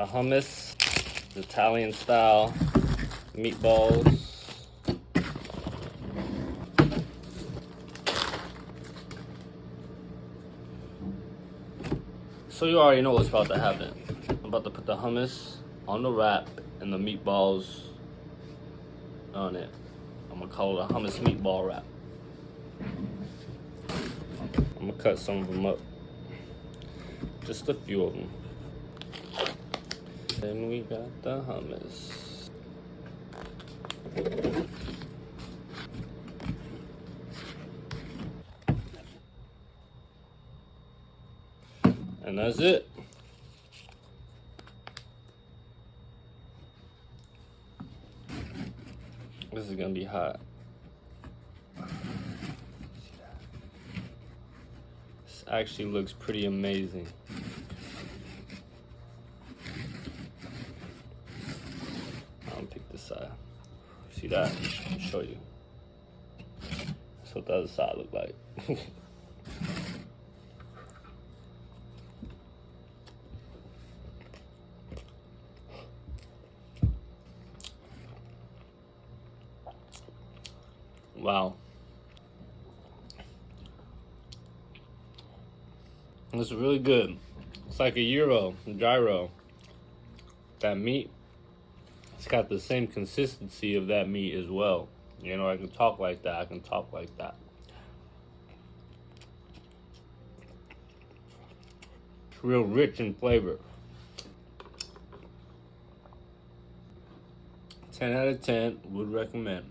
the hummus, the Italian style meatballs. So you already know what's about to happen. I'm about to put the hummus on the wrap and the meatballs on it. I'm gonna call it a hummus meatball wrap. I'm gonna cut some of them up. Just a few of them. Then we got the hummus. And that's it. This is gonna be hot. This actually looks pretty amazing. I'll pick this side. See that? I'll show you. That's what the other side look like. Wow. This is really good. It's like a gyro. That meat, it's got the same consistency of that meat as well. You know, I can talk like that. It's real rich in flavor. 10 out of 10, would recommend.